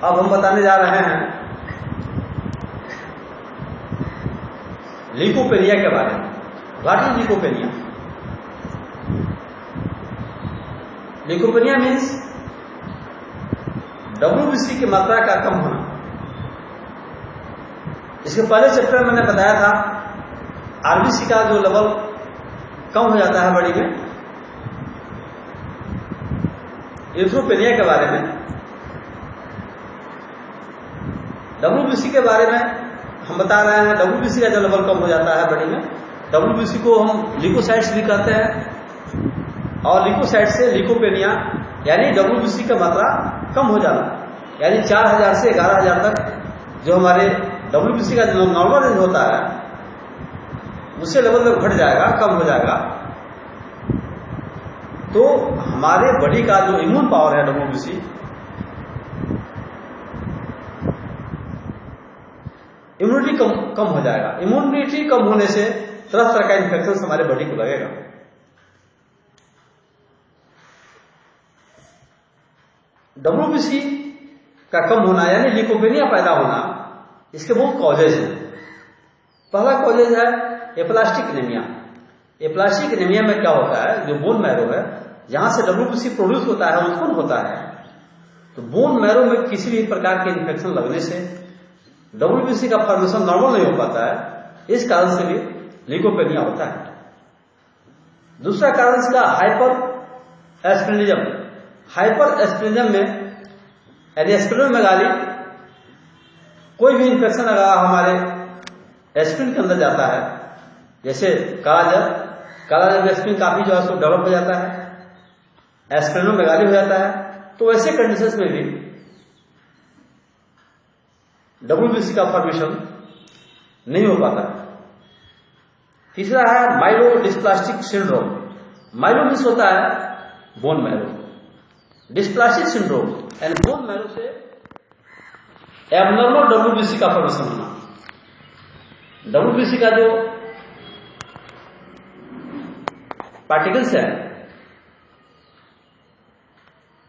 अब हम बताने जा रहे हैं लीकोपेनिया के बारे में। What is leukopenia? Leukopenia means WBC की मात्रा का कम होना। इसके पहले चैप्टर में मैंने बताया था RBC का जो लेवल कम हो जाता है बॉडी में। यूथ्रोपेनिया के बारे में, WBC के बारे में हम बता रहे हैं। WBC का जो लेवल कम हो जाता है बॉडी में, WBC को हम ल्यूकोसाइट्स भी कहते हैं, और ल्यूकोसाइट से लीकोपेनिया यानी WBC का मात्रा कम हो जाना, यानी 4000 से 11000 तक जो हमारे WBC का जो नॉर्मल रेंज होता है उससे लेवल में घट जाएगा, कम हो जाएगा। तो हमारे बॉडी का जो इम्यून पावर है WBC, इम्यूनिटी कम हो जाएगा। इम्यूनिटी कम होने से तरह तरह का इन्फेक्शन हमारे बॉडी को लगेगा। WBC का कम होना यानी लीकोपेनिया पैदा होना, इसके बहुत कॉजेज हैं। पहला कॉजेज है एप्लास्टिक एनीमिया। एप्लास्टिक एनीमिया में क्या होता है, जो बोन मैरो है जहां से WBC प्रोड्यूस होता है, उत्पन्न होता है, तो बोन मैरो में किसी भी प्रकार के इन्फेक्शन लगने से WBC का फॉर्मेशन नॉर्मल नहीं हो पाता है। इस कारण से भी लीकोपेनिया होता है। दूसरा कारण इसका हाइपर एस्प्लेनिज्म। हाइपर एस्प्लेनिज्म में यानी एस्प्लेनोमेगाली, कोई भी इन्फेक्शन अगर हमारे एस्प्लिन के अंदर जाता है, जैसे कालाजर एस्प्लिन काफी जो है सो डेवलप हो जाता है, एस्प्लेनोमेगाली हो जाता है, तो ऐसे कंडीशंस में भी WBC का फॉर्मेशन नहीं हो पाता। तीसरा है माइलोडिस्प्लास्टिक सिंड्रोम। माइलो मीन्स होता है बोन मैरो, डिस्प्लास्टिक सिंड्रोम यानी बोन मैरो से एबनॉर्मल WBC का फॉर्मेशन होना। WBC का जो पार्टिकल्स है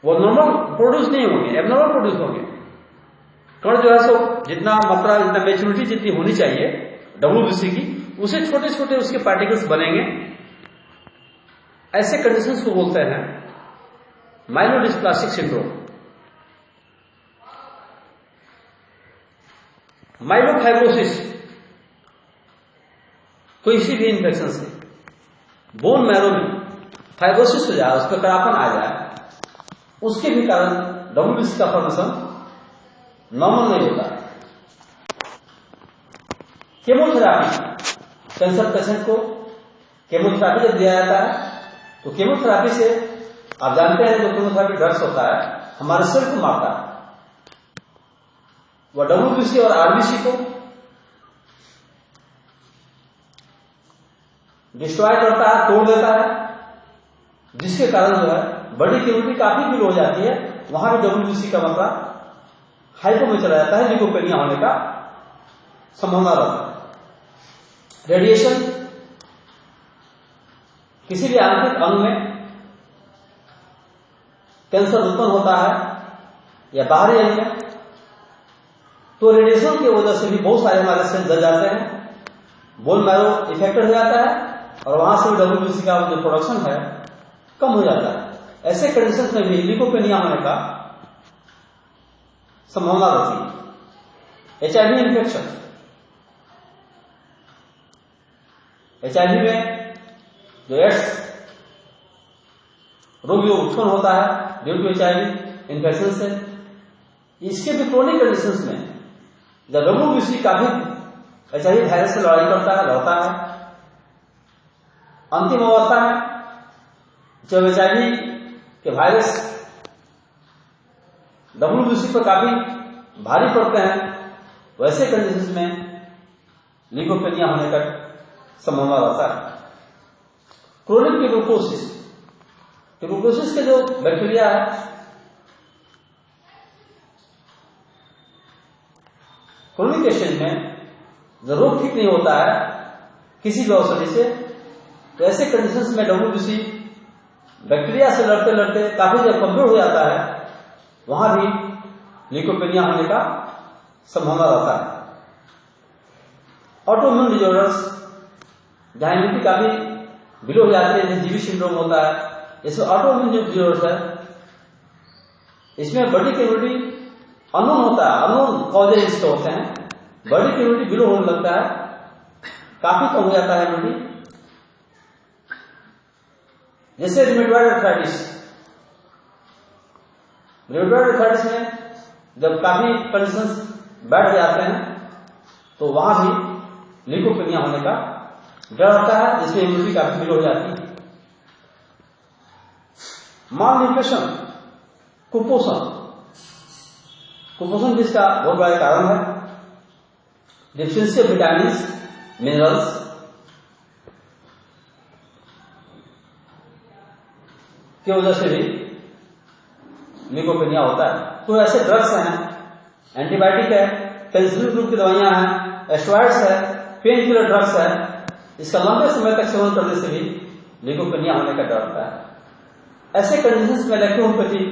वो नॉर्मल प्रोड्यूस नहीं होंगे, एबनॉर्मल प्रोड्यूस होंगे। कण जो है सो जितना मात्रा, जितना मैच्योरिटी जितनी होनी चाहिए WBC की, उसे छोटे छोटे उसके पार्टिकल्स बनेंगे। ऐसे कंडीशंस को बोलते हैं माइलोडिस्प्लास्टिक सिंड्रोम। माइलोफाइब्रोसिस, कोई सी भी इन्फेक्शन से बोन मैरो में फाइब्रोसिस हो जाए, उस पर कड़ापन आ जाए, उसके भी कारण WBC का फॉर्मेशन नॉर्मल नहीं होता। केमोथेरापी, कैंसर पेशेंट को केमोथेरापी जब दिया जाता है तो केमोथेरापी से आप जानते हैं जो केमोथेरापी ड्रग्स होता है हमारे सेल को मारता है, वह WBC और RBC को डिस्ट्रॉय करता है, तोड़ देता है, जिसके कारण जो है बॉडी की इम्यूनिटी काफी वीक हो जाती है। वहां भी WBC का मात्रा हाइपो में चला जाता है, लीकोपेनिया होने का संभावना रहता है। रेडिएशन, किसी भी आंतरिक अंग में कैंसर उत्पन्न होता है या बाहरी अंग में, तो रेडिएशन की वजह से भी बहुत सारे हमारे सेल जल जाते हैं, बोन मैरो इफेक्टेड हो जाता है और वहां से भी WBC का जो प्रोडक्शन है कम हो जाता है। ऐसे कंडीशंस में भी लीकोपेनिया होने का संभावना रहती है। HIV इन्फेक्शन, HIV में जो एड्स रोग जो उत्पन्न होता है ड्यू टू HIV इन्फेक्शन से, इसके भी क्रोनिक कंडीशंस में जब WBC काफी HIV वायरस से लड़ाई लड़ता है, अंतिम अवस्था में जब HIV के वायरस WBC पर काफी भारी पड़ते हैं, वैसे कंडीशंस में लीकोपेनिया होने का संभावना रहता है। क्रोनिक ट्यूबरकुलोसिस, ट्यूबरकुलोसिस के जो बैक्टीरिया है क्रोनिक स्टेज में जब रोग ठीक नहीं होता है किसी भी औषधि से, तो ऐसे कंडीशंस में WBC बैक्टीरिया से लड़ते लड़ते काफी जब कमजोर हो जाता है, वहां भी ल्यूकोपेनिया होने का संभावना रहता है। ऑटोइम्यून डिजॉर्डर्स, जहां इम्यूनिटी काफी बिलो हो जाती है, जैसे जीवी सिंड्रोम होता है, इसमें ऑटोइम्यून जो डिजॉर्डर्स है, इसमें बॉडी की इम्यूनिटी अननोन होता है, अननोन कॉजेज इसके होते हैं, बॉडी की इम्यूनिटी बिलो होने लगता है, काफी कम हो जाता है इम्यूनिटी। जैसे रिमेटॉइड आर्थराइटिस, रिमेटॉइड आर्थराइटिस में जब काफी कंडीशंस बैठ जाते हैं तो वहां भी ल्यूकोपेनिया होने का डर रहता है, जिसमें इम्यूनिटी काफी बिलो हो जाती है। माल न्यूट्रिशन, कुपोषण, कुपोषण भी इसका बहुत बड़ा कारण है। डिफिशियंसी ऑफ विटामिन मिनरल्स, की वजह से भी ल्यूकोपेनिया होता है। तो ऐसे ड्रग्स हैं, एंटीबायोटिक है, पेनिसिलिन ग्रुप की दवाइयां हैं, स्टेरॉइड्स है, पेन किलर ड्रग्स है, इसका लंबे समय तक सेवन करने से भी ल्यूकोपेनिया होने का डर होता है। ऐसे कंडीशंस में इलेक्ट्रोहोम्योपैथी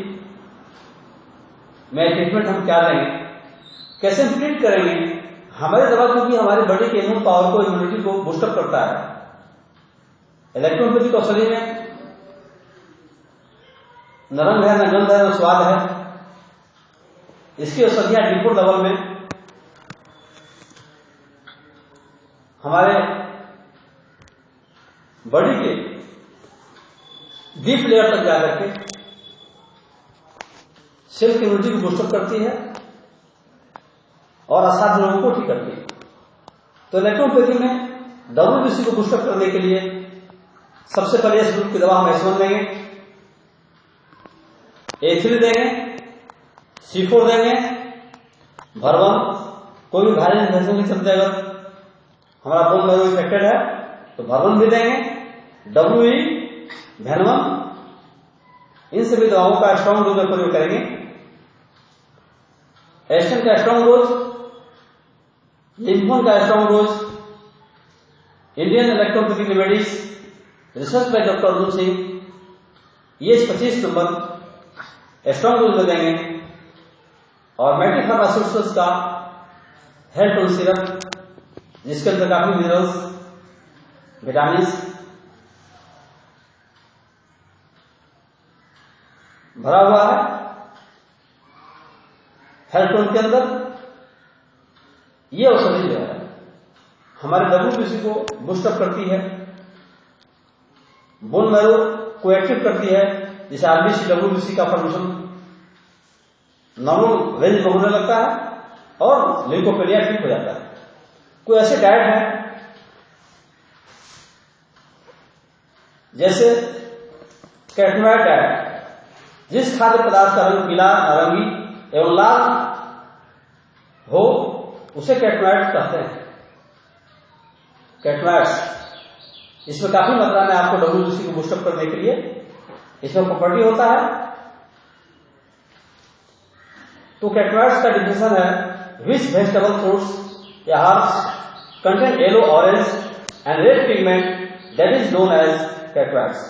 में ट्रीटमेंट हम क्या लेंगे, कैसे हम ट्रीट करेंगे? हमारी दवा क्योंकि हमारी बॉडी के इम्यून पावर को, इम्यूनिटी को बूस्टअप करता है। इलेक्ट्रोहोम्योपैथी को शरीर में न रंग है, न गंध है, न स्वाद है। इसकी औषधियां डिफॉल्ट लेवल में हमारे बॉडी के डीप लेयर तक जाकर के सेल की इम्यूनिटी को बूस्टअप करती है और असाध्य रोगों को ठीक करती है। तो इलेक्ट्रोहोम्योपैथी में डब्ल्यूबीसी को बूस्टअप करने के लिए सबसे पहले इस ग्रुप की दवा हम S1 देंगे, A3 देंगे, C4 देंगे, भरवन, कोई भी वायरल इन्फेक्शन के चलते अगर हमारा बोन मैरो इफेक्टेड है तो भरवन भी देंगे, WE, वेनम, इन सभी दवाओं का स्ट्रॉन्ग डोज में प्रयोग करेंगे। एस्टन का स्ट्रॉन्ग डोज, लिम्फोन का strong dose, Indian electropathic remedies research by doctor Arjun Singh, ये 25 नंबर स्ट्रॉन्ग डोज में देंगे। और मैट्रिक फार्मास्यूटिकल्स का हेल्थ टोन सिरप, जिसके अंदर काफी मिनरल्स, विटामिन भरा हुआ है, हेल्थ टोन के अंदर, ये औषधि जो है हमारे डब्ल्यूबीसी को बूस्टअप करती है, बोन मैरो को एक्टिव करती है, जिसे आरबीसी डब्ल्यूबीसी का फॉर्मेशन नॉर्मल रेंज में होने लगता है और ल्यूकोपेनिया ठीक हो जाता है। कोई ऐसे डाइट है जैसे कैटनोइड डाइट, जिस खाद्य पदार्थ का रंग पीला, नारंगी एवं लाल हो उसे कैटनोइड कहते हैं। कैटनोइड्स, इसमें काफी मात्रा में आपको डब्ल्यूबीसी को बूस्टअप करने के लिए इसमें प्रॉपर्टी होता है। तो कैटनोइड्स का डिफिनेशन है, विच वेजिटेबल फ्रूट्स या herbs contain yellow, orange and red pigment that is known as carotenoids.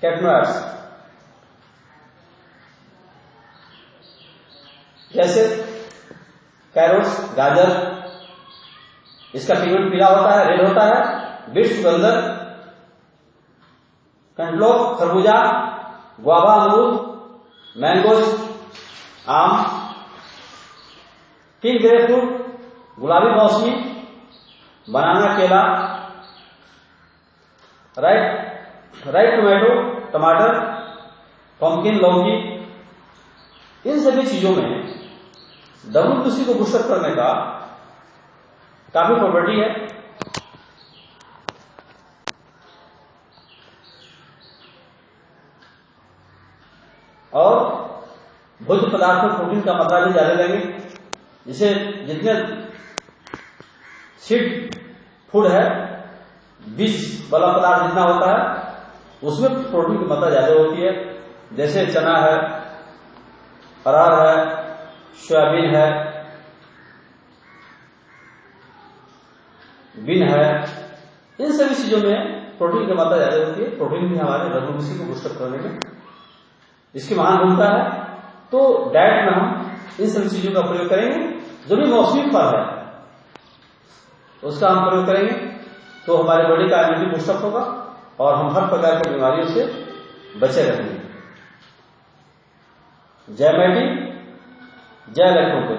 Carotenoids जैसे कैरोट्स, गाजर, इसका पिगमेंट पीला होता है, रेड होता है। बीट, चुकंदर, कैंटलोप, खरबूजा, गुआवा, अमरूद, मैंगोज, आम, किंग ग्रेप फ्रूट, गुलाबी मौसमी, बनाना, केला, राइट टोमेटो, टमाटर, पंपकिन, लौकी, इन सभी चीजों में डब्ल्यूबीसी को बूस्टअप करने का काफी प्रॉपर्टी है। और भोज्य पदार्थ में प्रोटीन का मात्रा भी ज्यादा लेंगे, जिसे जितने सीड फूड है, बीज वाला पदार्थ जितना होता है उसमें प्रोटीन की मात्रा ज्यादा होती है। जैसे चना है, अरहर है, सोयाबीन है, बीन है, इन सभी चीजों में प्रोटीन की मात्रा ज्यादा होती है। प्रोटीन भी हमारे डब्ल्यूबीसी को बूस्टअप करने में इसकी महान भूमिका है। तो डाइट में हम इन सभी चीजों का प्रयोग करेंगे। जो भी मौसमी फल है उसका हम प्रयोग करेंगे तो हमारे बॉडी का इम्यूनिटी बूस्टअप होगा और हम हर प्रकार की बीमारियों से बचे रहेंगे। जय मैटी, जय लखनऊ।